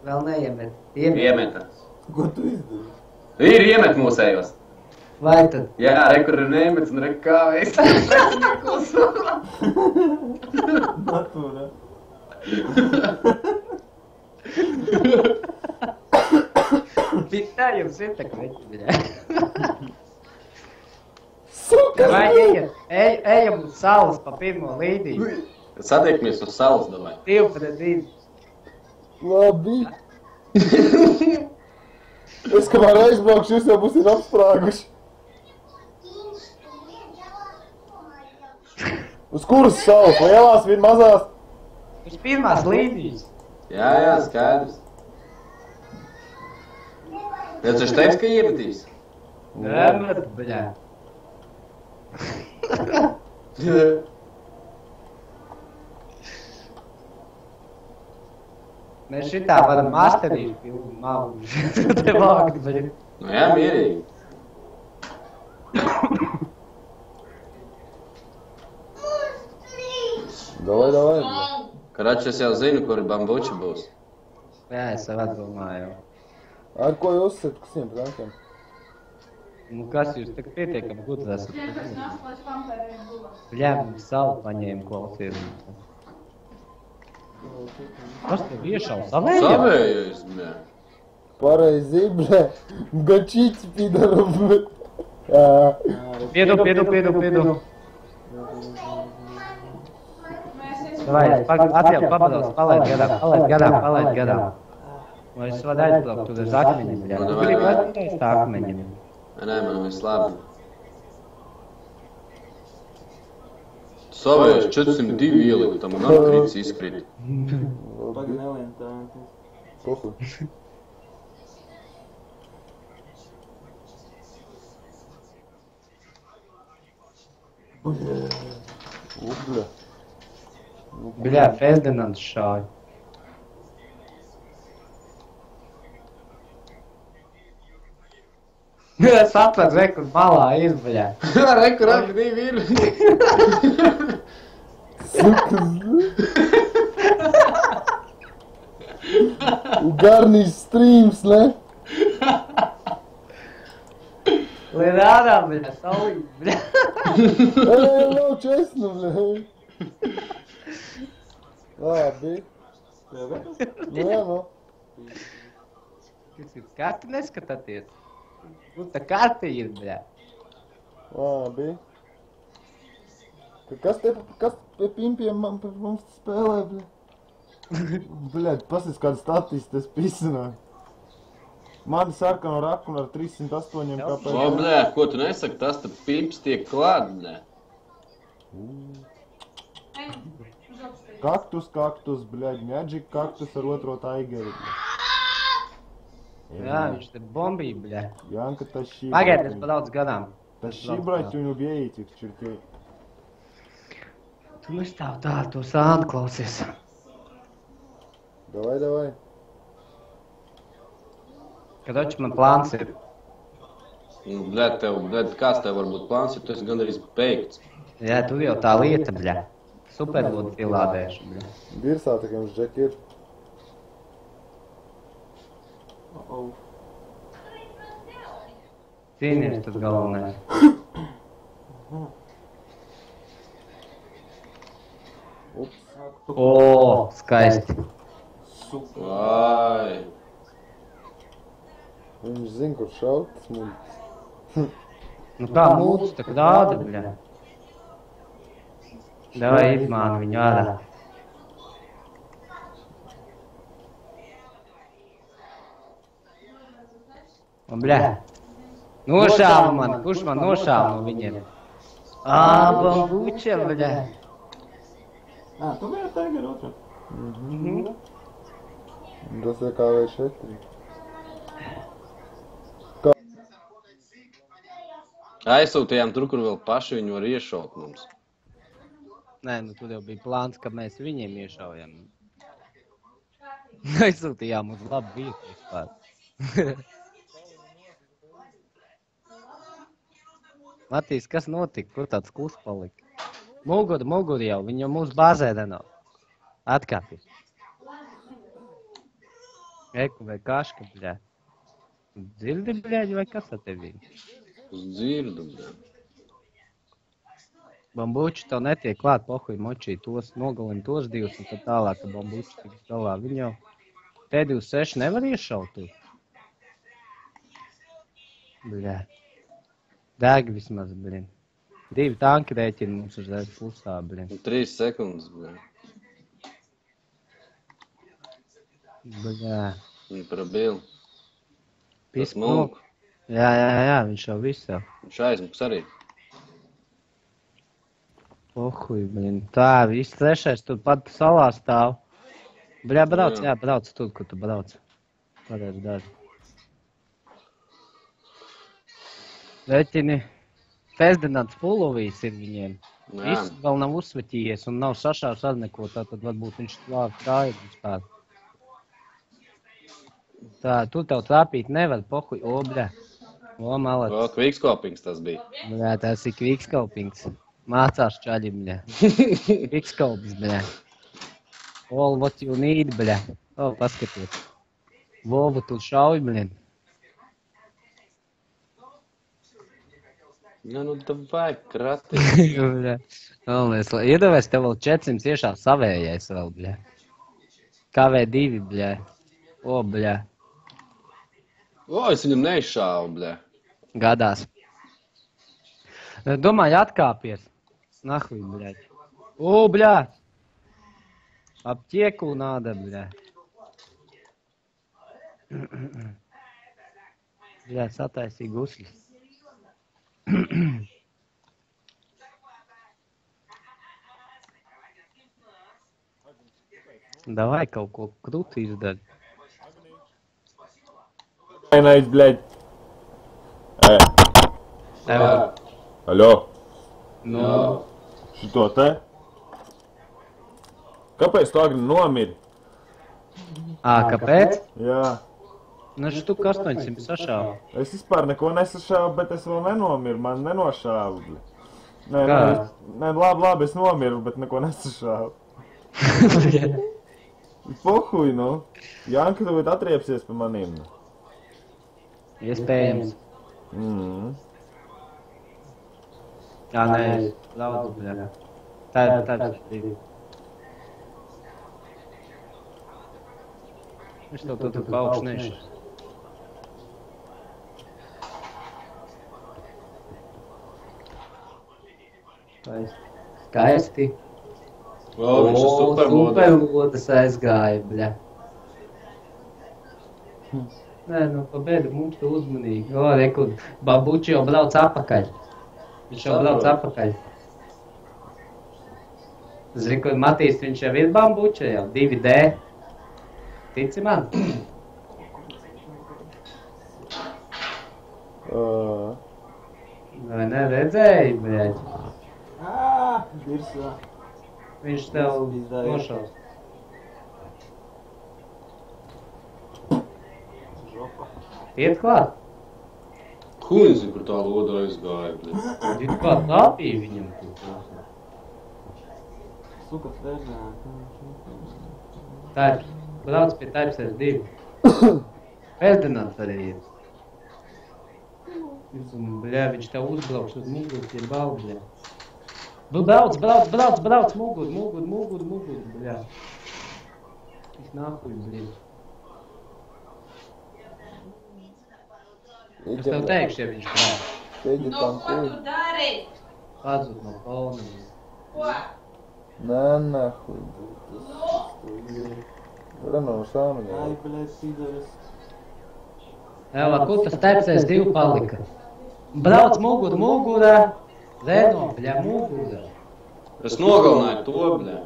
Vēl neiemet. Iemetas. Ko tu izdari? Ir iemet mūsējos. Vai tad? Jā, re, kur ir neimets un re, kā veiks. Natūra. Tā jums ir tā kveķi, bļā. Suka! Vai ejam uz saules pa pirmo līdiju. Satiekamies uz salas, domāju. 2 pret 2. Labi. Es kamēr aizbraukšu, jūs jau būsiet apsprāguši. Uz kuras saules? Lielās, vien mazās? Uz pirmās līdijas. Jā, skaidrs. Redz, viņš teica, ka iemetīs. Nemet, bļā. Mēs šitā varam masterīšu pilnu mavuši. Te vākt, bļā. Nu jā, mierīgi. Davai. Karač, es jau zinu, kuri bambuči būs. Jā, es jau atdomāju. Ar ko jūs esat kusiem prākiem? Nu, kas jūs tak pietiekami gudri esat? Bļā, savu paņēmu klausies. Kas tev iešauj? Savējā? Savējais, mē. Pareizi, blē. Gačīci pidaram, blē. Piedu. Vai, atjaup, papados, palaid gadām. Vai es varu aizbraukt tur uz akmeņiem, bļā? Tu gribi aizbraukt tā akmeņiem? Nē, man viss labi. Savējais 402 ieliku, tam man atkrītas izkrīt. Pagaid nelien tā. Pohu. Bļā. Bļā, Ferdinands šāja. Es atveru, re, kur malā ir, bļā. Re, kur aktīvi ir. Garniš streams, ne? Lien ārā, bļā, saulīt, bļā. Nav česnu, blē. Labi. Nu jā, nu. Kas ir karti neskatāties? Nu, tā karti ir, bļā. Labi. Kas te pimpiem man par mums spēlē, blē? Bļaļ, pasies kādu statistu, es pisanāju. Mani sarkano rakunu ar 308 kāpēc. O, blē, ko tu nesaki, tas te pimps tiek klāt, blē. Kaktus, bļaļ, Magic kaktus ar otro taigeri. Jā, viņš te bombīja, bļā. Janka, tašī. Pagaidies pa daudz gadām. Tašī, brać, un ubiejiet, čirkei. Tu nestāv tā, to sānu klausies. Davai. Kad oči man plāns ir. Blē, kāds tev var būt plāns, ja tu esi gandrīz beigts? Jā, tur jau tā lieta, bļā. Superlūdu pilādēšu, bļā. Virsā tā kā mums džeki ir. Cīnies tas galvenais. O, skaisti. Vai. Viņš zina, kur šaut, tas mums. Nu kā mūcis, tā kā rāda, bļā. Davai izmāni viņu ārā. Un, bļā, nošāva man, kurš man nošāva no viņiem? Bambuča, bļā. Tu vari tagad otru. Tas ir kā V4. Aizsūtījām tur, kur vēl paši viņu var iešaut mums. Nē, nu tur jau bija plāns, ka mēs viņiem iešaujam. Aizsūtījām uz labu vietu vispār. Matīs, kas notika? Kur tāds kluss palika? Muguri jau, viņi jau mūsu bāzē nenāk. Atkāpjas. Eku vai kaška, bļā. Dzirdi, bļēģi, vai kas ar tevi? Uz dzirdu, bļā. Bambuči tev netiek klāt, pohuj močī, tos nogalina tos divus, un tad tālāk, ka bambuči tiks galā. Viņi jau T26 nevar iešaut tur. Bļā. Deg vismaz, bļin. 2 tanki rēķini mums uzreiz pusā, bļin. 3 sekundes, bļā. Bļā. Viņi parabil. Tas Pisku. mulku. Jā, viņš jau viss jau. Viņš aizmuks arī. Pohuj, bļin. Tā, viss trešais tur pat salā stāv. Bļā, brauc, jā, brauc tur, kur tu brauc. Pareiz dari. Reķini. Pēcdienāts pulovīs ir viņiem. Viss vēl nav uzsveķījies un nav sašārs ar neko, tātad varbūt viņš klāt kājas vispār. Tā, tu tev trāpīt nevar, pohuj, o, bļā. O, malats. O, kvikskopings tas bija. Bļā, tas ir kvikskopings. Mācās čaļi, bļā. Kvikskops, bļā. All what you need, bļā. O, paskaties. Vovu tu šauj, bļā. Jā, nu, davai, krati. Iedavēs tev vēl 400 iešā savējais vēl, bļā. KV2, bļā. O, bļā. O, es viņam neizšāvu, bļā. Gadās. Domāju, atkāpies. Nahuj, bļā. O, bļā. Aptieku nāda, bļā. Bļā, sataisīja guslis. Davai kaut ko krutu izdari. Ainais, bļaļ. Aļo. No. Šito te? Kāpēc tu agri nomiri? Kāpēc? Jā. Nu, štuk 800 sašāva. Es vispār neko nesašāvu, bet es vēl nenomiru, man nenošāvu, bļa. Kā? Nē, labi, es nomiru, bet neko nesašāvu. Pohuj, nu. Janka, tu atriepsies pa manīm. Iespējams. Jā, nē, daudz, bļā. Tā. Viņš tev tur pa augšu nešas. Skaisti. O, viņš ir supermodelis. Supermodelis aizgāja, bļā. Nē, nu, pabēdi mums tu uzmanīgi. O, reku, Bambuči jau brauc apakaļ. Viņš jau brauc apakaļ. Zini, kur Matīs, viņš jau ir Bambuči jau, 2D. Tici man? Vai ne, redzēji, bļaļ? Virsā. Viņš tev nošaus. Iet klāt? Kuņzi, kur tā loda aizgāja, bļa. Iet klāt tāpīja viņam tur. Suka trešdien. Taips. Brauc pie Taips S2. Pēcdienāts arī ir. Bļā, viņš tev uzbrauks uz muguru, tie balv, bļā. Brauc, mugur, bļā. Viņš nākuļ, bļā. Es tev teikšu, ja viņš brauc. Nu, ko tu dari? Pazud no polniem. Ko? Nē, huj. Rano, šāmiņā. Ai, bļaļ, sīdaris. Ēlā, kur tas Taips S2 palika? Brauc mugurā. Reno, bļā, mugurā. Es nogalināju to, bļā.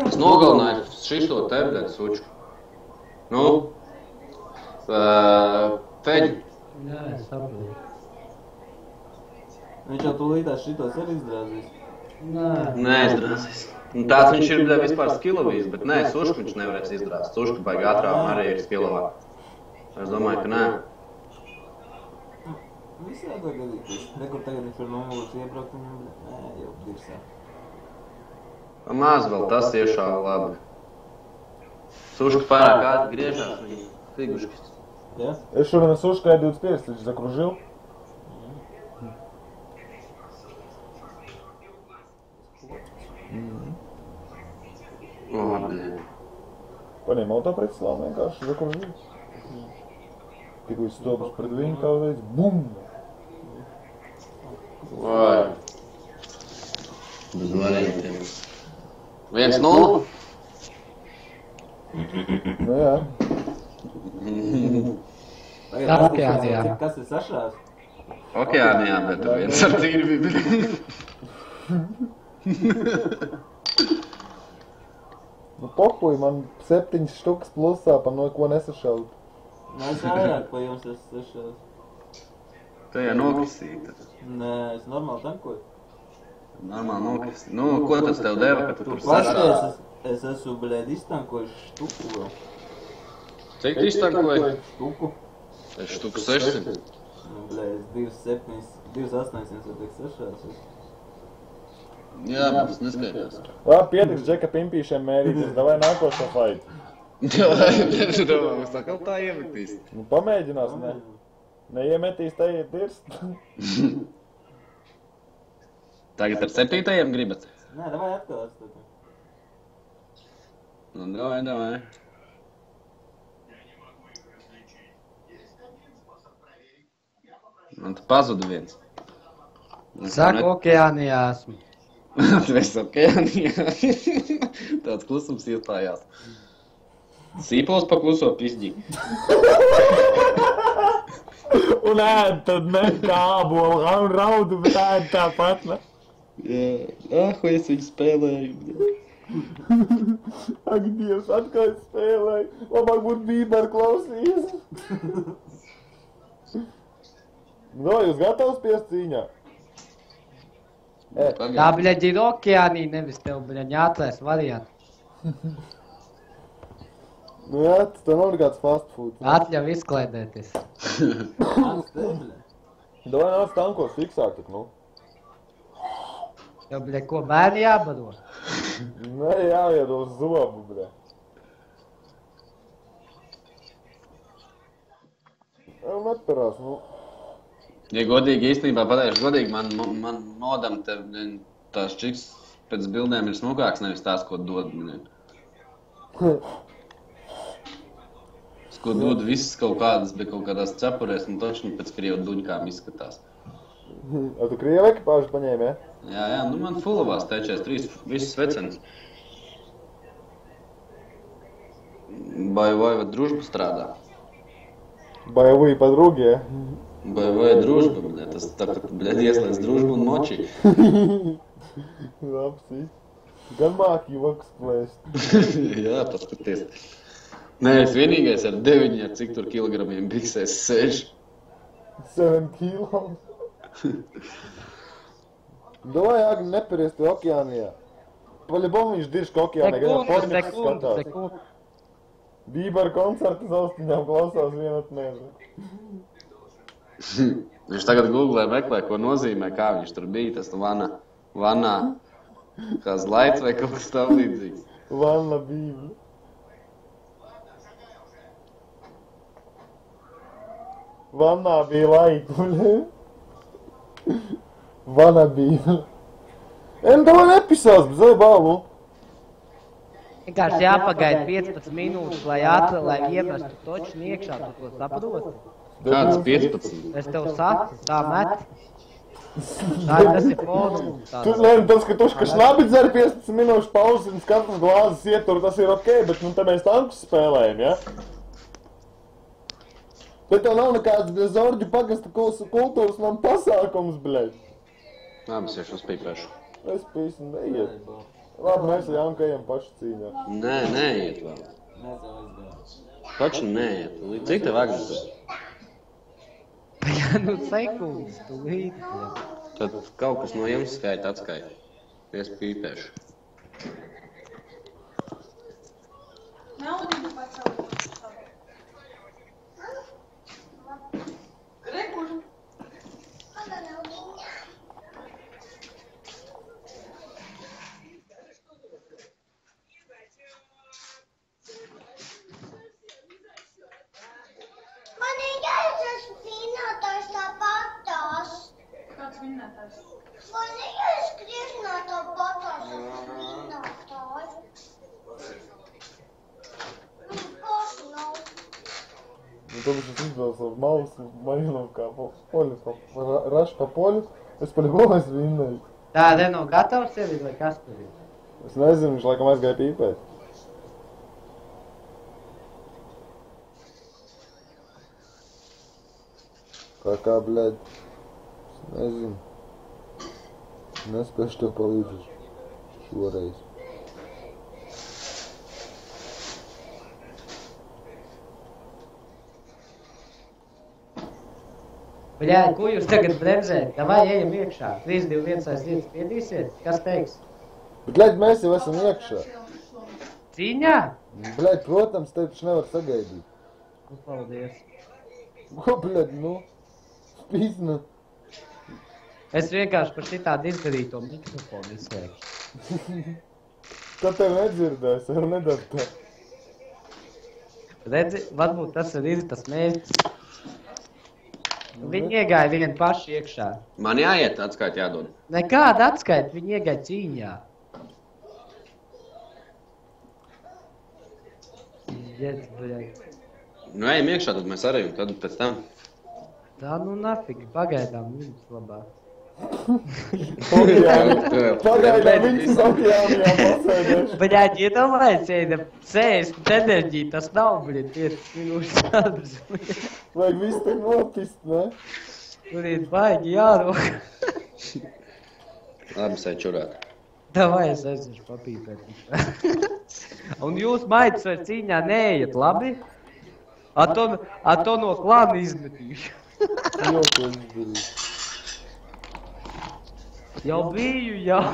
Es nogalināju šito te, bļā, suču. Nu? Feģi. Jā, es saprotu. Viņš jau tūlītās šitos arī izdrāzīs. Nē, izdrāzīs. Un tāds viņš ir, bļā, vispār skilovīs, bet nē, sušku viņš nevarēs izdrāzt. Sušku baigi ātrāk arī ir skilovā. Es domāju, ka nē. Visādā gadīties. Rekur tagad viņš var nomulis iebraukt viņam, bet nē, jau virsā. Maz vēl tas iešāva labi. Suška pārāk ātri griežās, viņa figuškas. Jā? Es šodien suškai 25, taču zakružil. Paņēma autopretslām vienkārši zakružil. Tikko es stopus pret viņu kā veids, bum! Vai. Bez variantiem. 1-0. Nu jā. Okeānijā. Kas ir sašās? Okeānijā, bet tur 1-2 bija. Nu pohuj, man 7 štukas plusā, pa no ko nesašaut. Nē, es vairāk pa jums esmu sašās. Tu jau nokrisīta. Nē, es normāli tankoju. Normāli nokrisīta. Nu, ko tas tev deva, ka tu tur sašās? Pašreiz es esmu, bļēd, iztankojuši štuku vēl. Cik tu iztankoji? Štuku. Es štuku 600. Nu, bļēd, 2,800 tiek sašās. Jā, mums neskaitās. Labi, pietiks Džeka pimpīšiem mērīties, davai nākošo fight. Jā, es domāju, mums tā kaut tā iemetīs. Nu pamēģinās, ne? Neiemetīs, te iet dirst. Tagad ar 7. gribat? Nē, davai atkal atstāt. Nu, davai. Man tu pazuda viens. Saka, Okeānijā esmu. Tu esi okeānijā. Tāds klusums iestājās. Sīpols pa kluso pizģi. Un ēd tad ne kābolu, raudu, bet ēd tāpat, ne? Jā, ko es viņu spēlēju. Ak, Dievs, atkal es spēlēju. Labāk būtu Bīber klausījies. Nu, jūs gatavs piest cīņā? Tā, bļaģi, ir Okeānija, nevis tev, bļaģi, jāatlēs variantu. Nu jā, tas tev nav nekāds fast food. Atļauj izklaidēties. Davai nāc tankos fiksēt, tak nu. Tev, bļaģi, ko bērni jābaro? Nē, jāiet uz zobu, bre. Jau neparās, nu. Ja godīgi, īstenībā pateikšu godīgi, man modam tās čiks pēc bildēm ir smukāks, nevis tās, ko dod. Ko dod visas kaut kādas, bet kaut kādās cepurēs, un točni pēc krievu duņkām izskatās. A tu krievu ekipāžu paņēmi, ja? Jā, nu man fulovās T43, visas vecenas. Vai družba strādā? Боевые подруги, ja? Vai družba, bļē, tas tā, ka tu, bļē, ieslēdz družbu un moči. Lapsi. Gan māki joks plēst. Jā, paskaties. Nē, es vienīgais ar 9, ar cik tur kilogramiem biksēs sēž. 7 kilos. Davai, Agni, neparies te Okeānijā. Paļabom viņš dirž, ka Okeānijā gan Sekundu. Bīber koncertu zaustiņām klausās vienat nezinu. Viņš tagad googlē meklē, ko nozīmē, kā viņš tur bija, tas vanā, kā zlaits vai kaut kas tam līdzīgs. Vanna bībli. Vannā bija laika, Vanna bībli. Davai nepisās, bet zai bālu. Vienkārši jāpagaida 15 minūtes, lai iemestu točni iekšā, tu to saproti. Kāds 15? Es tev saku, tā met. Tas ir fonums. Tas, ka tuška šnabi dzer 15 minūšu pauzes un katrs glāzes ietur, tas ir ok, bet nu te mēs tankus spēlējam, ja? Bet tev nav nekāds Zorģu pagasta kultūras nam pasākums, bļeļ. Labi, es jau uzpīpēšu. Es pīsu neiet. Labi, mēs ar Janku ejam paši cīņā. Nē, neiet vēl. Taču neiet. Cik tev Agnes? Jā, nu sekundes, tu līdzi. Tad kaut kas no jums skaita atskaita. Es pīpēšu. Naudu pacaut. Rekužu. vinnētājs? Man neaizskries no tā patās vinnētājs. Kas nav? То бы сейчас вызвался Маус, Мариновка, поле, раш по полю, es по-любому извиnuju. Tā Reno gatavs sevi vai kas tur ir? Es nezinu, viņš laikam aizgāja pīpēt. Kā, bļaļ, es nezinu. Nespēšu tev palīdzēt šoreiz. Bļā, ko jūs tagad bremzējat? Davai ejam iekšā. 3, 2, 1 aiziet. Piedīsiet? Kas teiks? Bļaļ, mēs jau esam iekšā. Cīņā? Bļaļ, protams, tev taču nevar sagaidīt. Paldies. Ko, bļaļ, nu? Spīzna. Es vienkārši par šitādu izdarīto mikrofonu izslēgšu. Tad tev nedzirdēs, jau nedara tā. Redzi, varbūt tas arī ir tas mērķis. Viņi iegāja vien paši iekšā. Man jāiet, atskaiti jādod. Nekāda atskaita, viņi iegāja cīņā. Jēdz, bļaļ. Nu, ejam iekšā, tad mēs arī, un tad pēc tam. Tā nu nafigi, pagaidām viņus labāk. Pagaidām viņas okeānijā pasēdēšu. Bļaļ, iedomājies, 60 enerģija, tas nav, bļaļ, 5 minūtes atbrīz. Vajag visu te nopist, ne? Tur ir baigi jārok. Labi, sēd čurāt. Davai, es aizvešu papīpēt. Un jūs maitas vai cīņā neejat, labi? A to no klāna izmetīšu. Jau to izdarīju. Jau biju, jau.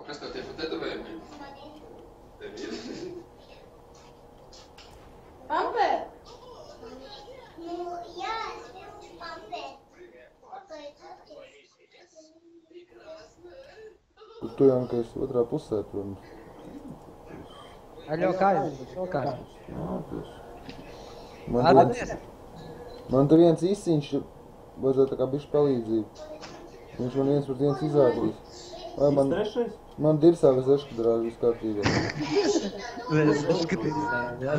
Kas tev tie pa tetovējumiem? Pampē? Nu, jā, es vilku pampēt. Tu, Janka, esi otrā pusē, protams. Aļo, kā jūs? Kā? Man te viens īsiņš vajadzētu tā kā bišķi palīdzību. Viņš man 1 pret 1 izrādīs. Vai man... Trešais? Man dirsā bez eškadrāžu viss kārtībā. Es uzskatīju, jā.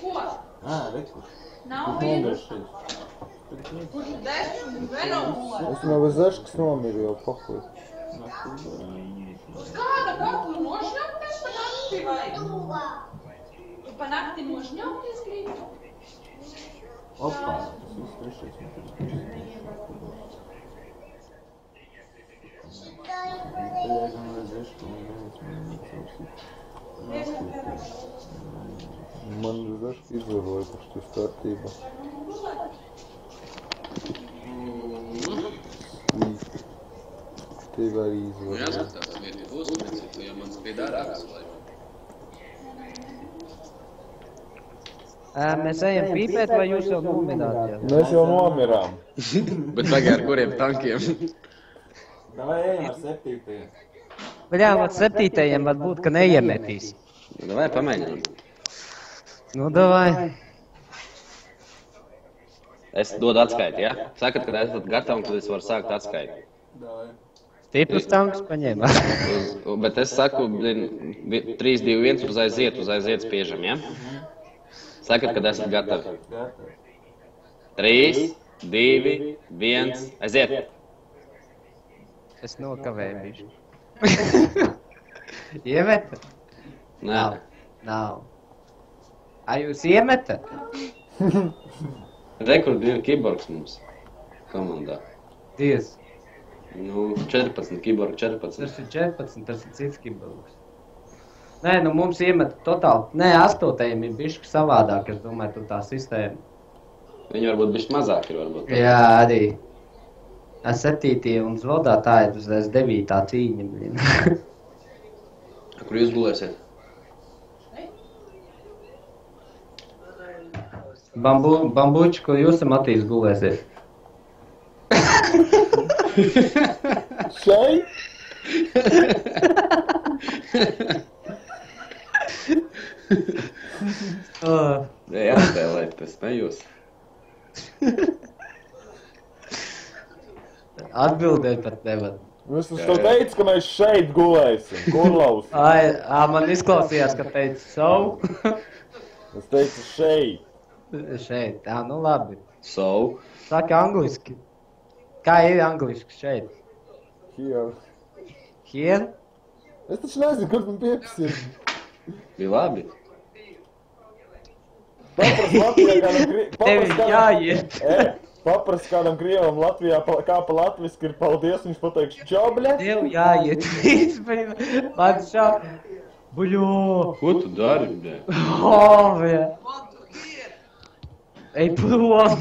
Ko? Rekur. Nav Kurš vienu. nomiršais? Kurš desmit un Venomula? Es domāju, bez eškas nomiru jau pahuj. Uz kāda kaut nošņaukties pa nakti vai? Tu pa nakti nošņaukties gribi? Opā, tas viss trešais. Pēdējām reiz ešku un neviens man necausīt. Man bez eška izvaroja paši tas kārtībā. Tev arī izvaroja. Jāskatās, lieti uzmanīcīt, jo man skried ārā visu. Mēs ejam pīpēt, vai jūs jau nomirāt? Mēs jau nomirām. Bet tagad ar kuriem tankiem? Davai ejam ar 7. Bļā, vat 7. varbūt, ka neiemetīs. Davai pamēģinām. Nu, davai. Es dodu atskaiti, ja? Sakat, kad esat gatavi, un tad es varu sākt atskaiti. Davai. Stiprus tankus paņēmā. Bet es saku, 3, 2, 1, uz aiziet spiežam, ja? Sakat, kad esat gatavi. Gatavi. 3, 2, 1, aiziet! Es nokavēju bišķi. Iemeta? Nē. Nav. A jūs iemetat? Rekur 2 kiborgs mums komandā. Diez. Nu, 14, kiborgi 14. Tas ir 14, tas ir cits kiborgs. Nē, nu mums iemeta totāli. Nē, 8. ir bišķi savādāk, es domāju, tur tā sistēma. Viņi varbūt bišķi mazāk ir, varbūt. Jā, arī. 7. un zvodā tā ir uzreiz 9. cīņa. Kur jūs gulēsiet? Bambuči, ko jūs Matīs gulēsiet? Šeit? Atbildēt pat nevar. Es tev teicu, ka mēs šeit gulēsim. Kurlaus. Man izklausījās, ka teici savu. Es teicu šeit. Šeit, nu labi. Savu. Saka angliski. Kā ir angliski šeit? Here. Here? Es taču nezinu, kur man piekas ir. Bija labi. Papras Latvijā kādam Tev jāiet. Papras kādam Krievam Latvijā, kā pa latviski ir paldies, viņš pateiks čau, bļet. Tev jāiet. Man šā... Buļo. Ko tu dari, bļet? Bļet. Ej prom.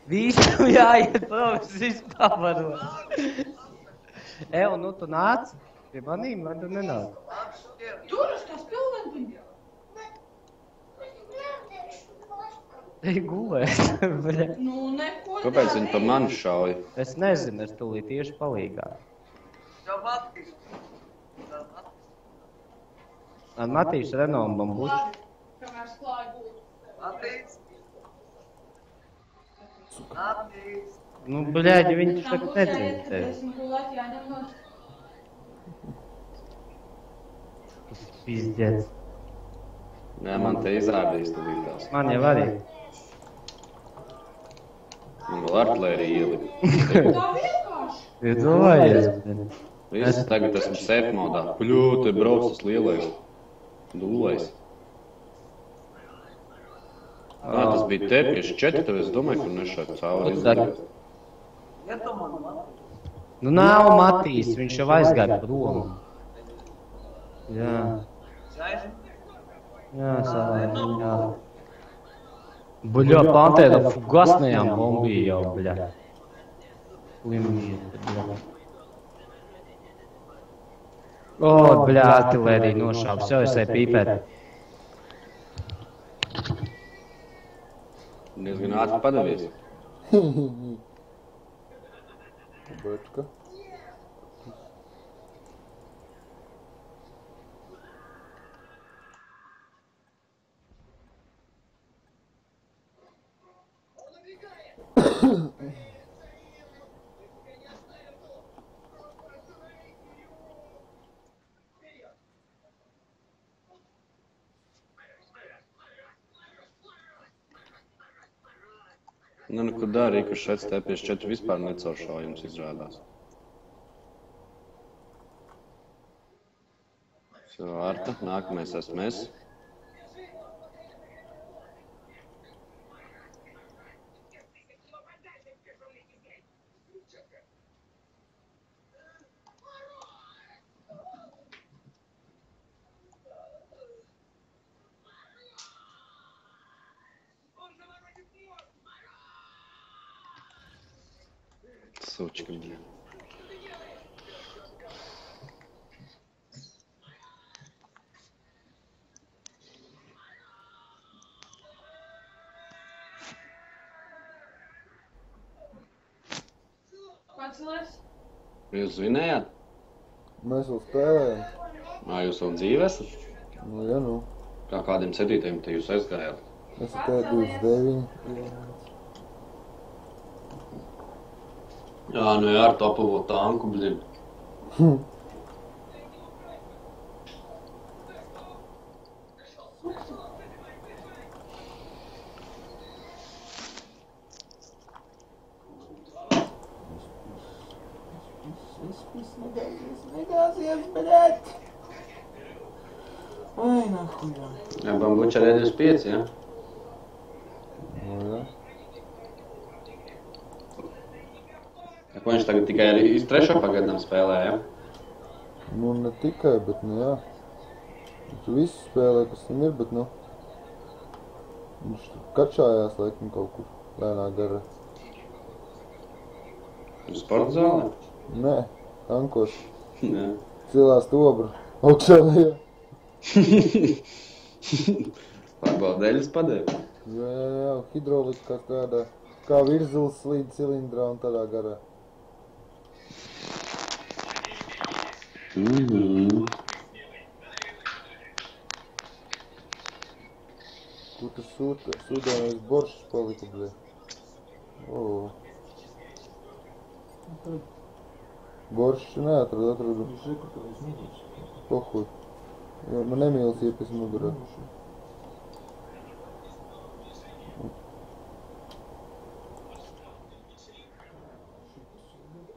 Visam jāiet prom, es visu pavaro. Nu tu nāc pie manīm, vai tu nenāc? Tur uz tās pilnīgi. Ej gulēt, bļet. Nu, neko. Kāpēc viņi pa mani šauja? Es nezinu, es tūlīt tieši palīgā. Ar Matīšu Renault bambušu. Kamēr sklāja būt. Nu, bļēģi, viņi taču tagad nedzina tevi. Esmu gulēt jāņem no. Pizdēts. Nē, man te izrādījis tad tās. Man jau arī. Man vēl artilērija ielika. Tā vienkārši. Iedomājies. Viss tagad esmu safe modā. Pļū, te brauc tas lielais. Dūlais. Tas bija te pieši 4, tad es domāju, ka nešādu cauri izdarīt. Nu nav Matīs, viņš jau aizgāja prom. Jā. Jā, savā, jā. Buļā, Pantēra fugasnējām bombīja jau, bļā. Limīte, bļā. Bļā, artilērija nošāps, jau es pīpēt. Diezgan ātri padavies. Bečka. Nu, neko darīja, ka šeit stēpies 4 vispār necauršaujums izrādās. Vārta, nākamais esmu es. Сучка, блин. Kāds les? Jūs zvinējāt? Mēs vēl spēlējam. Jūs vēl dzīve esat? Nu, ja nu. Kā kādiem 7. te jūs aizgājāt? Es te 29. Jā, nu jā, ar topavo tanku, blin. Negāzies, bļēt! Ai, nahujā. Jā, bambuča arī 25, jā? Nu, ja. Ko viņš tagad tikai arī iz 3. pagadam spēlē, jā? Nu, ne tikai, bet, nu, jā. Viņš visu spēlē, kas viņam ir, bet, nu. Viņš kačājās, laikam, kaut kur lēnā garā. Uz sporta zālē? Nē, tankos. Jā. Cilās tobru. Augšālējā. Pārbaudēļas padēja. Jā, hidroliskā kādā. Kā virzulis slīd cilindrā un tādā garā. Kur tas sūdāmais boršs palika, bļē? atradu. Boršs neatradu. Viņš rekur, ka viņš mīļš. Pohuj. Jo, man nemīlas iepis mugurā.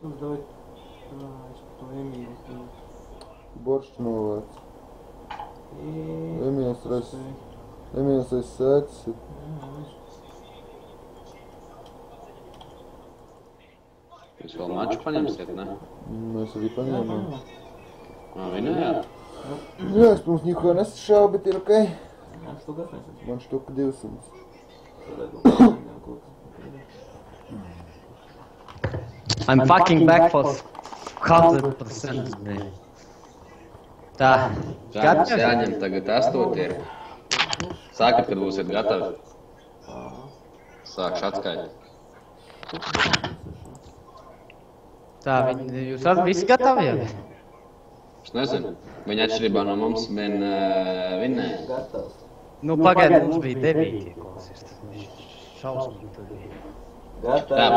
Давай, es par to Emīlu. Boršs novērts. Emīls aiz sēcis. Jūs vēl maču paņemsiet, ne? Mēs arī paņēmām. Vinējāt? Jā, es pirms ņukoju nesašāvu, bet ir okei. Jā, štuka 800. Man štuka 200. I'm fucking back for 100%. Man. Tā, Gatavs jāņem tagad 8. Sākat, kad būsiet gatavi. Sākšu atskaitīt. tā, jūs esat visi gatavi jau? Es nezinu. Viņa atšķirībā no mums vinnēja. Gatavs. Nu, pagaidi, mums bija 9. Šausmīgi tad bija. Tā,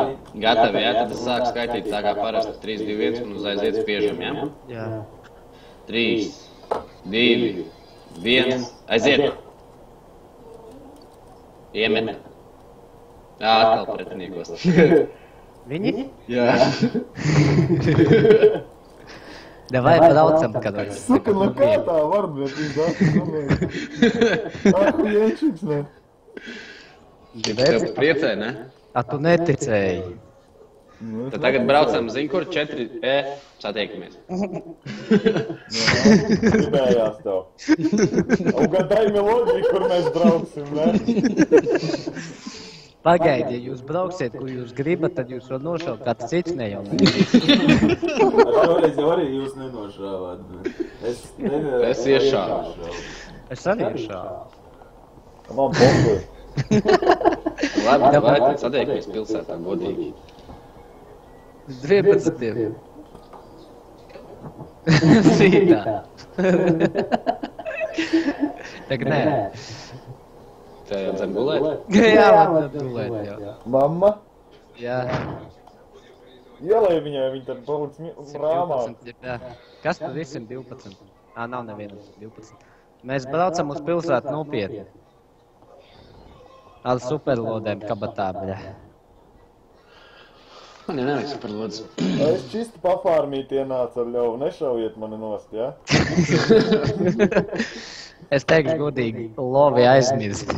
gatavi, jā, tad es sāku skaitīt tā kā parasti 3, 2, 1 un uz aiziet spiežam, jā? Jā. 3, 2, 1, aiziet! Iemet. Jā, atkal pretiniekos. Viņi? Jā. Davai braucam, kad vajag. Suka, nu kā tā var, bet viņš dāsas Ahujiečiks, ne? Tev priecē, ne? A, tu neticēji. Tad tagad braucam, zini, kur 4E satiekamies. Gribējās tev. Un gan tai melodija, kur mēs brauksim, ne? Pagaidi, ja jūs brauksiet, kur jūs gribat, tad jūs var nošaut kāds cits ne jau. Šoreiz jau arī jūs nenošāvāt. Es iešāvu. Es arī šāvu. Man pohuj. Labi, vai tad satiekamies pilsētā godīgi. 12. Sītā. Tagad nē. Tā jau dzen gulēt? Jā, man tad gulēt, jā. Mamma? Jā. Ielēja viņai, viņa tad palic rāmā. 12, jā. Kas tur visiem 12? Ā, nav nevienam 12. Mēs braucam uz pilsētu nopietni. Ar superlodēm kabatā, bļa. Man jau nevajag superlodes. Es čisti pafārmīt ienācu ar ļauju, nešaujiet mani nost, ja? Es teikšu godīgi, lovi aizmirst.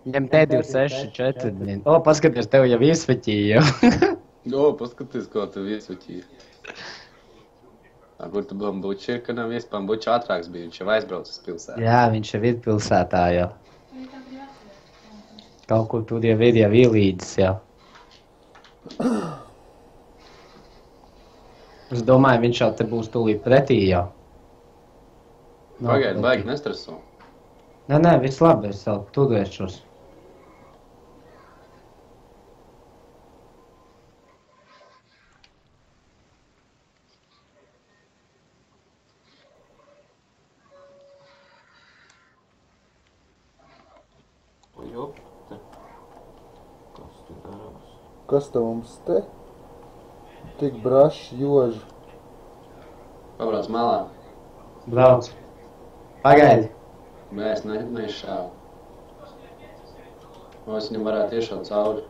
Viņam T264, blin. O, paskaties, tev jau iesveķīja jau. O, paskaties, ko tev iesveķīja. Kur tu bambuči ir, ka nav iespambuči ātrāks bija, viņš jau aizbraucis pilsētā. Jā, viņš jau ir pilsētā jau. Kaut kur tur jau ir jau ielīdzis jau. Es domāju, viņš jau te būs tūlīt pretī jau. Pagaid, baigi nestreso. Nē, viss labi, es vēl turēšos. Jopte. Kas te darās? Kas te mums te? Tik braši, joži. Pabrauc malā. Brauc. Pagaidi. Nē, es nešāvu. O, es viņam varētu iešaut cauri.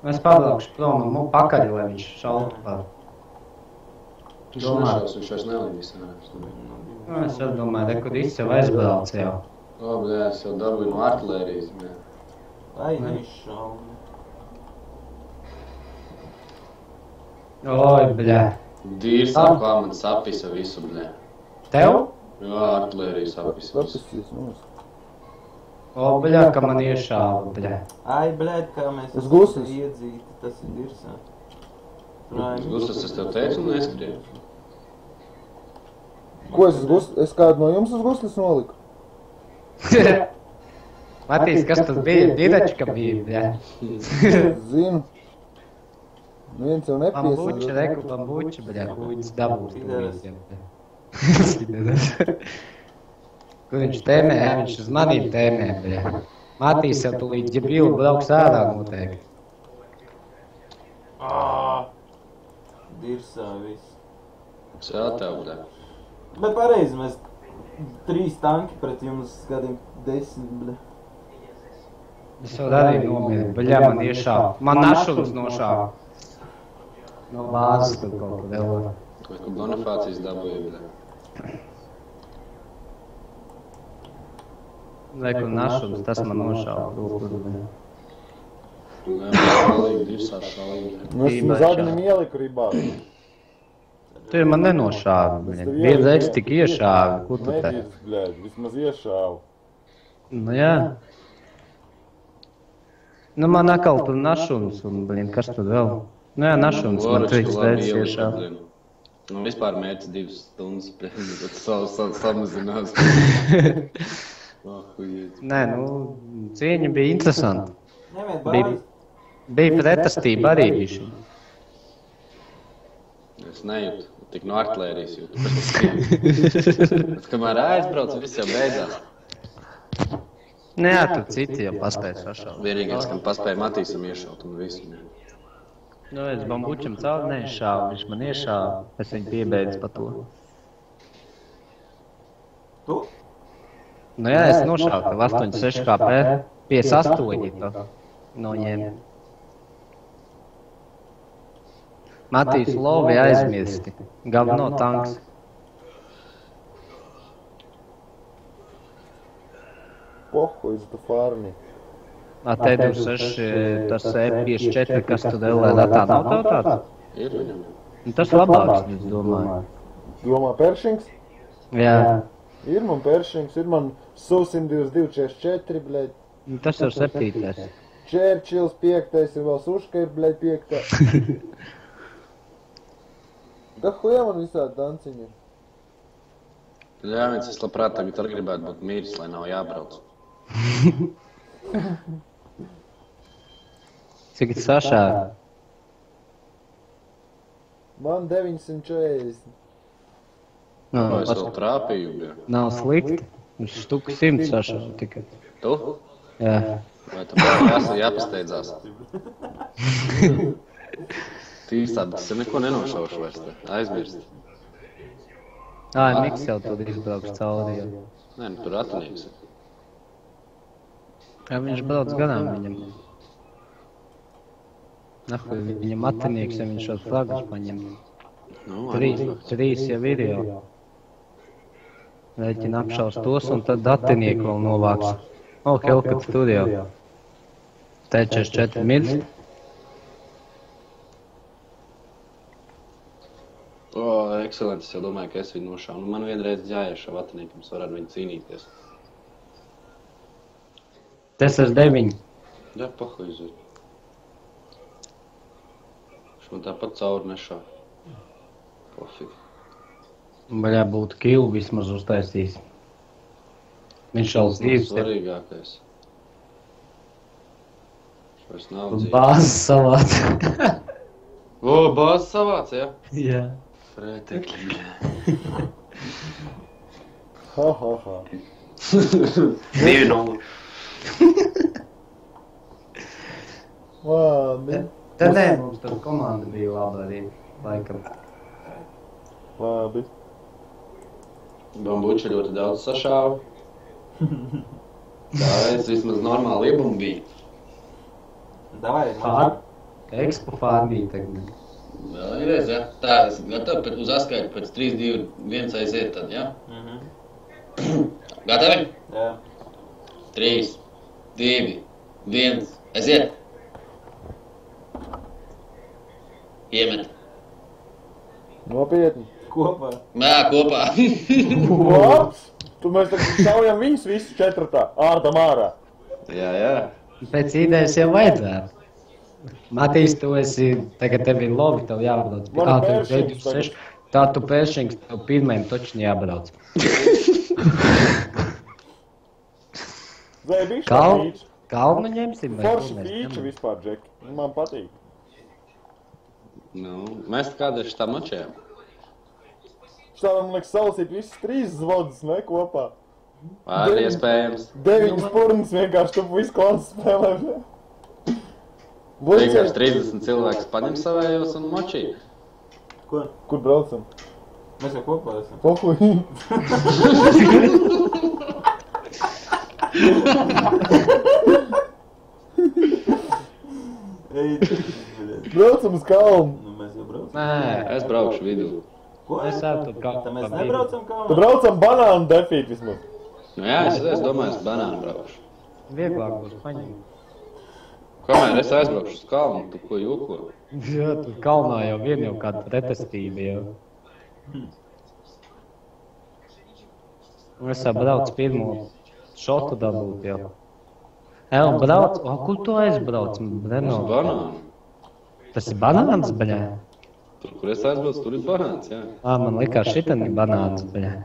Es pabraukšu prom un pakaļ, lai viņš šautu par. Viņš nešaus, viņš vairs nelīdīs. Es jau domāju, re, kur viss jau aizbrauc jau. O, bļā, es jau dabūju no artilērijas. Ai, nešauju. Oi, bļā. Dīrs apklā man sapisa visu, bļā. Tev? Jā, artilērija sapisa visu. Sapistīs mums. O, bļā, ka man iešāva, bļā. Ai, blēd, kā mēs Uz gusles? iedzīti, tas ir dirsā. Uz gusles es tev teicu un neskrieju. Ko es uz gusles? Es kādu no jums uz gusles noliku? Matīs, kas tas bija? Diračka bija, bļā. Zinu. Viens jau Bambuči, nepiesaka. reku, bambuči, bļā, kuģis dabūs. Kur viņš tēmē, viņš uz manīm tēmē, bļā. Matīs jau tūlīt ģebilu brauks ārā noteikti. Dirsā viss. Sēl tev, bļa. Bet pareizi, mēs 3 tanki pret jums gadiem 10, bļa. Es jau arī nomieru, bļa, man iešāv. Man našums nošāv. No bāzes tur kaut kur vēl. Vai kur Bonifācijas dabūja, bļa. Vai kur našums, tas man nošāv. Nē, šalīgi, Dirsā šalīgi. Es Zagnim ieliku ribā. Tu man nenošāvi, bļa. Viens reiz tik iešāvi, kur tu te? Neģirs, bļēd, vismaz iešāvu. Nu jā. Nu man atkal tur našums un, bļa, kas tur vēl? Nu jā, našums man 3 reizes iešāvi. Nu, vispār mērķis 2 stundas, bet samazinās. Nē, nu, cīņa bija interesanta. Ņemiet bāris. Bija pretestība arī bišķi. Es nejūtu, tik no artilērijas jūtu. Bet kamēr aizbraucu, viss jau beidzās. Nu jā, tur citi jau paspēja sašaut. Vienīgais, kam paspēja Matīsam iešaut un visu. Nu, es bambučam cauri neiešāvu, viņš man iešāva, es viņu piebeidzu pa to. Tu? Nu jā, es nošāvu tev 8,6 KP, 58 to noņēmu. Matīs Lovi aizmirsti, galveno tanks. Pohuj, tu farmi. T26, tas E54, kas tu LLA tā nav tev tāds? Ir viņam. Nu, tas labāks, es domāju. Domā Pershings? Jā, Ir man Pershings, ir man Su-122 44, bļēd. nu, tas jau 7. Churchills 5, ir vēl Suška ir, bļēd, 5. Da huja man visādi danciņi. Jā, viens es labprāt tagad arī gribētu būt mīris, lai nav jābrauc. Cik tu sašāvi? Man 940. Nu, Vai es vēl trāpīju, bija? nav slikti. Viņš štuku 100 sašāvi tikai. Tu? Jā. Vai tam jāpasteidzās? Tīstādi, tas neko nenošaušu vairs te. Aizmirst. Miks jau tur izbrauks cauri jau. Nē, nu tur ratinieks. Jā, viņš brauc garām viņam. Nahuj, viņam atinieks, ja viņš šos flagus paņem. Nu, 3 jau ir jau. Rēķina apšaus tos un tad atinieki vēl novāks. Helkats tur jau. T44 mirst. Ekscelents, es jau domāju, ka es viņu nošāvu. Nu, man vienreiz jāiešāv atiniekam, es varu ar viņu cīnīties. T69. Jā, pahuizu. Viņš man tāpat cauri nešāv. Pofīgi. Baļā būtu kilu vismaz uztaisījis. Viņš jau dzīves ir. Svarīgākais. Viņš vairs nav dzīves. Bāzes savāc. Bāzes savāc, jā? Jā. Pretekļi. Ha, ha, ha. 2-0. Labi. Tad nē, mums tur komanda bija laba arī, laikam. Labi. Bambuča ļoti daudz sašāva. Tā es vismaz normāli iebumu bija. Davai, Fār? Expo fārmī tagad. Vēlreiz, jā? Tā, es gatavi uz atskaiti pēc 3, 2, 1 aiziet tad, jā? Gatavi? Jā. 3, 2, 1, aiziet! Iemet. Nopietni. Kopā. Mē, kopā. Labs! Tu mēs tagad šaujam viņus visus 4. Ārdam ārā. Jā, jā. Pēc idejas jau vajadzētu. Matīs, tu esi, tagad tev ir lobi, tev jābrauc. Man Kā ir tu Pershings tagad. Tā tu Pershings, tev pirmajam točni jābrauc. Zē, bišķi Kalnu? fīči. Kalnu ņemsim? vai ko Forši mēs fīči ņemam? vispār, Džeki. Man patīk. Nu, mēs kādreiz šitā mačējām. Štādā man liekas salasīt visus 3 zvodus, ne, kopā. Arī iespējams. 9 spurnas vienkārši tu visu klāstu spēlē. Vienkārši 30 cilvēks paņem savējos un močī. Ko? Kur braucam? Mēs jau kopā esam. Pohuj. Ej, Braucam uz kalnu. nu mēs jau braucam. Nē, Es braukšu vidū. Ko? es arī tur kā... Tā mēs nebraucam Tad kalnā? braucam banānu defīt vismaz. Nu jā, es domāju, es banānu braukšu. Vieglāk būs paņemt. Kamēr es aizbraukšu uz kalnu, tu ko joko? Jā, tur kalnā jau vien jau kāda pretestība jau. Es jau braucu pirmo šotu dabūt jau. Un brauc, kur tu aizbrauc, Uz Breno? banānu. Tas ir banāns, baļā? Tur, kur es aizbraucu, tur ir banāns, jā. Man likās šitan ir banāns, baļā.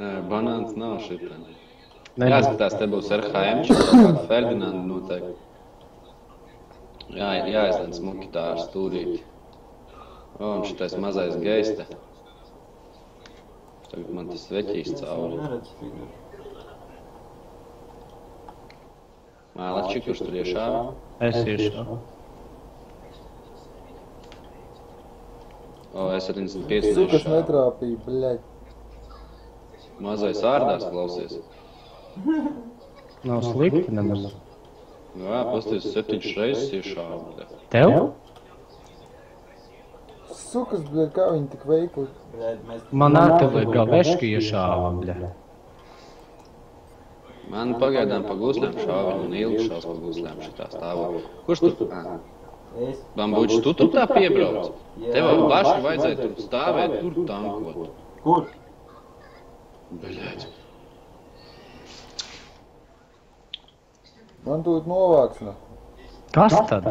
Nē, banāns nav šitan. Nebūs. Jāskatās, te būs RHM, kāda Ferdinanda noteikti. Jā, jāizlien smuki tā ar stūrīti. Un šitais mazais geiste. Tagad man tas veķīs cauri. Neredz figuru. Mēlači, kurš tur iešā? Es iešu. O, S75 Sukas nešā. netrāpīja, bļaļ. Mazais ārdās klausies. Nav slikti nemaz. Jā, pasties 7 reizes iešā. Tev? Sukas, bļaļ, kā viņi tik veikli. Bļaļ, mēs... Man ar tev ir gaveški iešāva, baļā. Man pagaidām pa guslēm šāvi un ilgi šās pa guslēm šitā stāvot. Kurš tur? Es... Bambuči, tu tur tā piebrauc? Jā. Tev jau paši vajadzēja tur stāvēt, tur tankot. Kur? Bļaļ. Man tūlīt novāksna. Kas tad?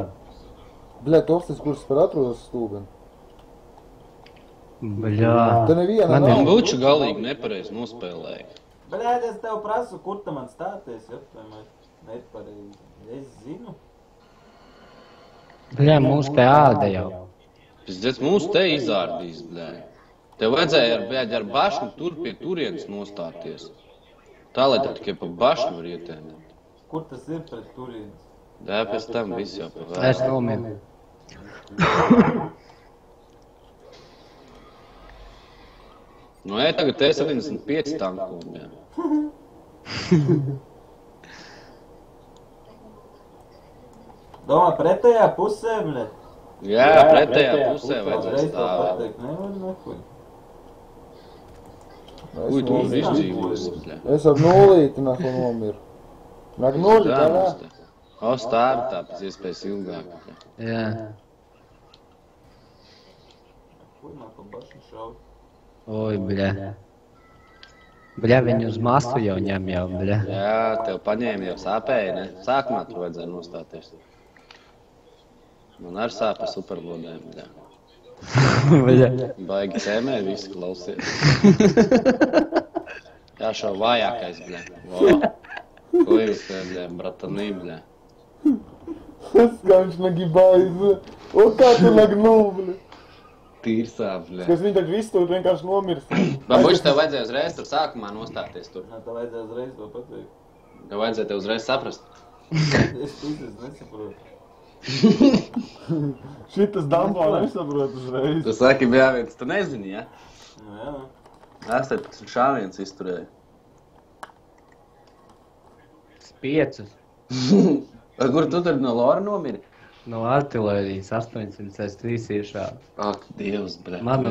Bļaļ, tostis, kurš par atrodas stūbeni. Baļā. Te neviena Man nav. Bambuči galīgi nepareizi nospēlēja. Bļaļ, es tev prasu, kur tu man stāties, jo tu man nepareizi. Es zinu. Baļā, mūs te āda jau. Pizdzēs mūs te izārdīs, bļaļ. Tev vajadzēja ar bašnu tur pie turienes nostāties. Tā, lai tev tikai pa bašnu var ietēnēt. Kur tas ir pret turienes? Jā, pēc tam viss jau pa Es vēlu. nomienu. Nu, ej, tagad T75 tankom, jā. Domā, pretējā pusē, bļaļ? Jā, pretējā pusē vajadzēja Reiz to stāvēt. pateikt, nevar nekuļ. Ui, tu esi izdzīvojis, bļaļ. Es ar nulīti naku nomiru. Nāk nuļi, Tā tā nā. mums te. O, stāvi tā pēc iespējas ilgāk, bļaļ. Jā. Kur man pa bašanu šaut? Oi, baļā. Baļā, viņi uz mastu jau ņem jau, baļā. Jā, tev paņēma jau sāpēja, ne? Sākumā tur vajadzēja nostāties. Man ar sāpē superlodēm, bļaļ. Baļā. Baigi cēmē, visi klausies. Jā, šo vājākais, bļa. Ko jūs te, bļa, bratanī, bļa. Es kā viņš nagibāja. O kā tu nagnu, bļa. Tīrsā, bļa. Kas viņi tad visu tur vienkārši nomirst. Babuši, tev vajadzēja uzreiz tur sākumā nostāties tur. Nā, tā vajadzēja uzreiz to pateikt. Tev vajadzēja te uzreiz saprast. Es pīzes nesaprotu. Šitas dambā nesaprot uzreiz. Tu saki, bļa, viens, tu nezini, ja? Nu jā. 18 šāviens izturēja. 5. Kur tu tur no Lora nomiri? No artilērijas 803 iešā. Ak, Dievs, bļa. Mana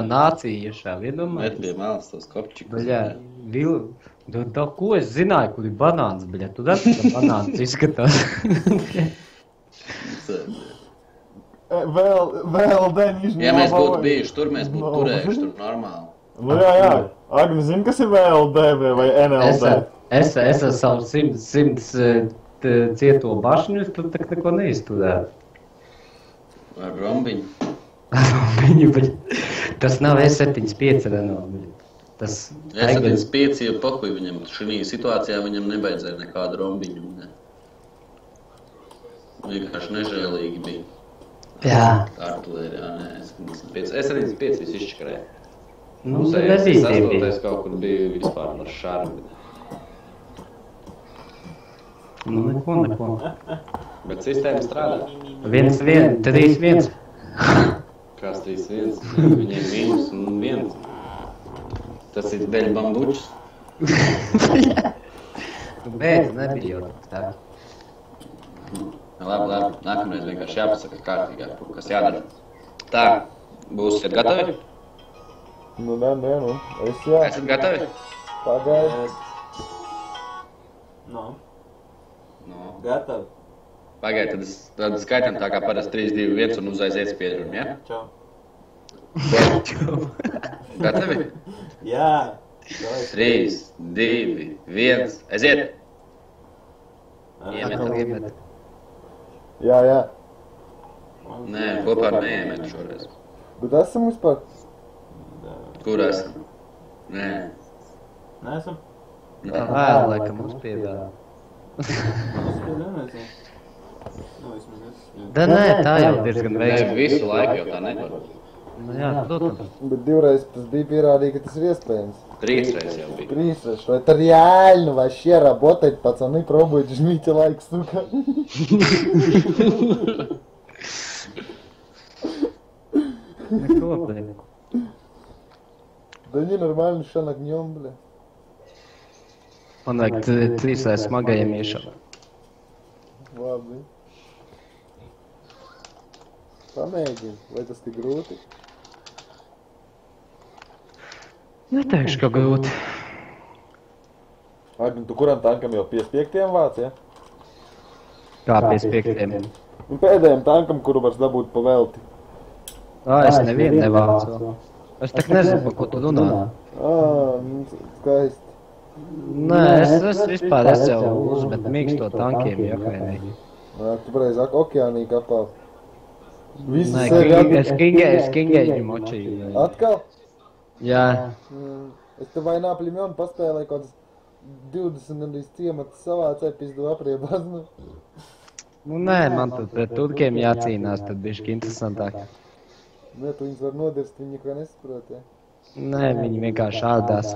nācija iešā, viendomājies. Net bija malas tos kopčikus. Baļā, tā ko es zināju, kur ir banāns, baļā. Tu redz, ka banāns izskatās. Vēl deņš. Ja mēs būtu bijuši tur, mēs būtu turējuši tur normāli. Nu jā. Agni zini, kas ir VLD vai NLD? Es ar savu 100 cieto bašņus, tu tak neko neizturētu. Ar rombiņu. Tas nav S75 Renault. Tas S75 jau pakuj viņam. Šī situācijā viņam nebaidzēja nekādu rombiņu. Ne. Vienkārši nežēlīgi bija. Jā. Artilērijā, nē, S75 viss izšķakarēja. Nu, tad nebija tie bija. Sastoties kaut kur bija vispār ar šarmi. Nu, neko. Bet sistēma strādā. 1-1, 3-1. Kāds 3-1, viņiem mīnus un 1. Tas ir dēļ bambučs. Nu, beidz, nebija jau tā. Labi, nākamreiz vienkārši jāpasaka kārtīgāk, kas jādara. Tā, būsiet gatavi? Nu, nē, es jā. Esat gatavi? Pagaid. No. No. Gatavi. Pagaid, tad skaitam tā kā parasti 3, 2, 1 un uzaiziet spiedrumu, ja? Čau. Gatavi? Jā. 3, 2, 1, aiziet! Iemet. Jā. Nē, kopā ar neiemet šoreiz. Bet esam vispār? Kur esam? Nē. Neesam? Tā vēl, laikam, uzpievēl. Es nezinu. Nu, vismaz es. Da nē, tā jau diezgan Nē, veiksmīgi. visu laiku jau tā nevar. Nu jā, protams. Bet divreiz tas bija pierādīja, ka tas ir iespējams. 3 reizes jau bija. Присрешь, что это реально вообще работает, пацаны, пробуйте, жмите лайк, сука. Neko, blin. Да не, нормально, шан огнем, бля. Man vajag 3 smagajiem iešam. Labi. Pamēģini, vai tas tik grūti? Neteikšu, ka grūti. Agni, tu kuram tankam jau 55 vāc, ja? Kā 55. Un pēdējiem tankam, kuru var dabūt pa velti. Es nevienu nevācu. Es tak nezinu, pa ko tu runā. Nu, skaisti. Nē, es vispār es jau uzmetu mīksto tankiem, jokainīgi. Tu pareizāk okeānī kapā. Visi Nē, sevi es kingēģi močīju. Atkal? Jā. Es te vai nā pļimjonu paspēlēju kaut 20 gandrīz ciematas savācēju pizdu apriebās, nu. Nu nē, man tur pret turkiem jācīnās, tad bišķi interesantāk. Nē, tu viņus var nodirst, viņi neko nesaprot, ja? Nē, viņi vienkārši ādās.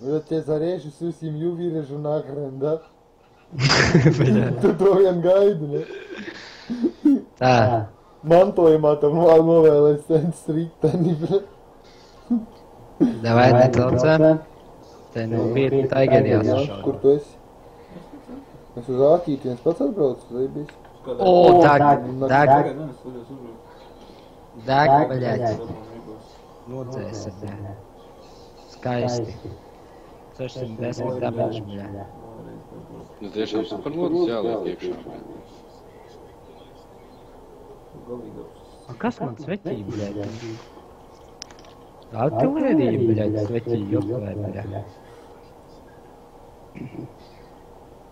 Я тебе зарежу всю семью, вырежу нахрен, да? Tu to vien gaidi, ne? Tā. Mantojumā tam novēlēs sens riteni, bre. Davai netraucē. Te nu vietni taigeri Kur jāsašauj. tu esi? Es uz āķīti viens pats atbraucu, vai bijis? O, dag, Tagad, ne, es vaļos uzbraukt. baļāķi. Nodzēsi, bļā. Skaisti. 610 damage, bļā. Nu, tiešām supernotis jāliek iekšā. A kas man sveķīja, bļā? Artilērija, bļā, sveķīja, joklē, bļā.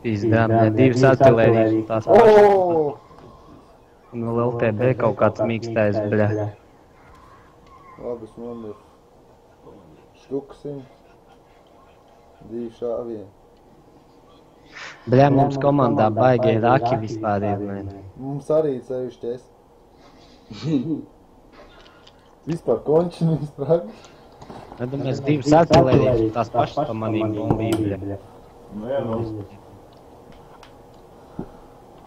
Pīzdām, bļā, 2 artilērijas un tās pašas. Un vēl LTB kaut kāds mīkstais, bļā. Labi, es nomiru. Štuksim. 2 šāvien. Bļā, mums komandā baigie raki vispār ir, man. Mums arī sevišķies. Vispār končini vispār. Tad mēs 2 artilērijas un tās pašas pa manīm bombīja, bļā.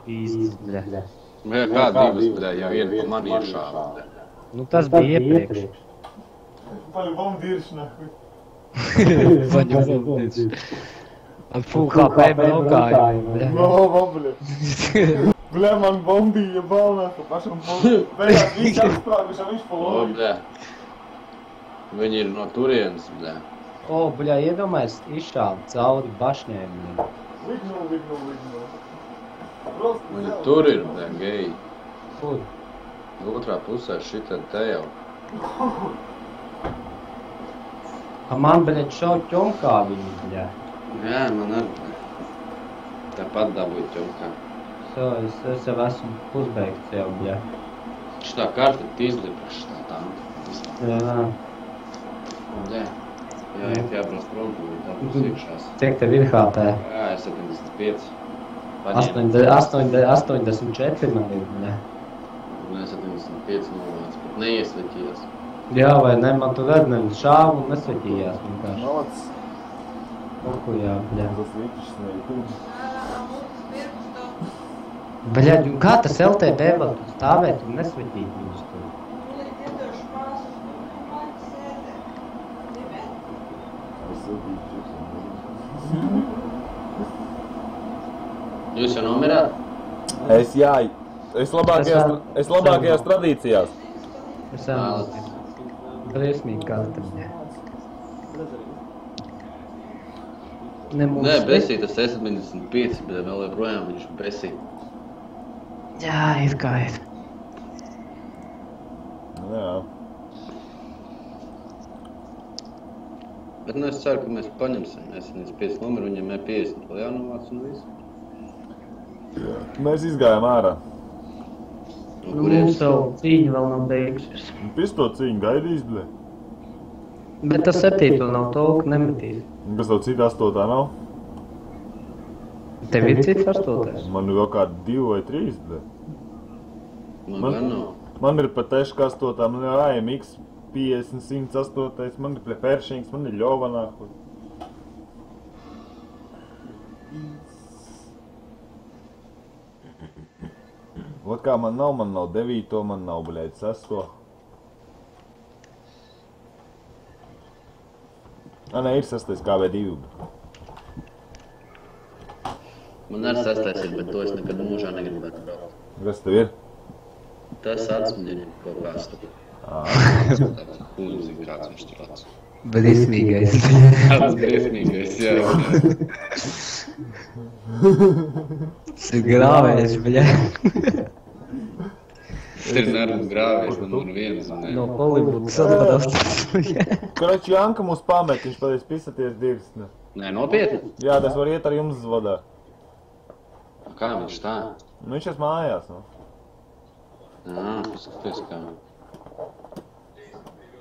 Pīzdis, bļā. Jā, kā 2, bļā, ja viena pa mani iešāva. Nu tas bija iepriekš. Paļbom dirš, nahuj. Paņemties. Ar full HP braukājumu, bļā. No, bļa. Bļa, man bombīja balnā, ka pašam beigās viņš apsprāguši, viņš pa O, logu. bļā. Viņi ir no turienes, bļā. O, bļā, iedomājies izšāva cauri bašņēm, bļā. Lignu. Viņi tur ir, bļā, geji. Kur? Otrā pusē šitien te jau. A man, bļā, šau ķomkā viņi, bļā. Jā, man arī, bļā. Tāpat dabūja ķomkā. Es jau esmu pusbeigts jau, bļā. Šitā karta izlipa šitā tanka. Jā. Bļā. Jā, jābrauc prom, viņi dabūs iekšās. Cik tev ir HP? Jā, 75. 84 man ir, bļā. Un 75 novāc, bet neiesveķījās. Jā, vai ne, man tu redz, šāva un nesveķījās vienkārši. Malac. Kaut ko jā, bļā. Tas viķis ne. Bļaļ, un kā tas LTD var tu stāvēt un nesvetīt viņus tur? Jūs jau nomirāt? Es labākajās tradīcijās. Es vēlos. Briesmīgi karta, bļa. Nē, besī, tas 75, bet vēl joprojām viņš besī. Jā, ir kā ir. Jā. Bet nu es ceru, ka mēs paņemsim. Es viņas 5 numuru, viņam E50 vēl jānovāc un visu. Mēs izgājām ārā. No Nu, kurienes? mums vēl cīņa vēl nav beigusies. Pisto cīņu gaidīs, bļa. Bet tas 7 vēl nav tolku nemetīs. Kas tev cita 8 nav? Tev ir cits 8. Man ir vēl kādi 2 vai 3, bļa. Man gan nav. Man ir pat teška 8, man ir AMX 50, 108, man ir Peršings, man ir Ļovanā. Ot kā man nav 9, man nav, bļaļ, 6. Nē, ir 6. KV2. Man arī 6 ir, bet to es nekad mūžā negribētu braukt. Kas tev ir? Tas atspņi kaut kāds tur. Kūzi, kāds viņš tur tāds. Briesmīgais. Kāds briesmīgais, jā. Tas ir grāvējs, bļa. Tas ir nervu grāvējs, man ir viens. No Hollywoodas atbraucas, bļa. Karač Janka mūs pamet, viņš pateic pisaties divas. Ne? Nē, nopietni? Jā, tas var iet ar jums zvadā. Kā viņš tā? Nu, viņš es mājās, nu. Paskaties kā.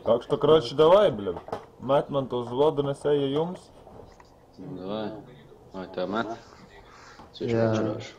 Так что, короче, давай, блин. Met man to zvodu, es eju jums. Davai. Vai tev met? Cieši Jā. atšķirāšu.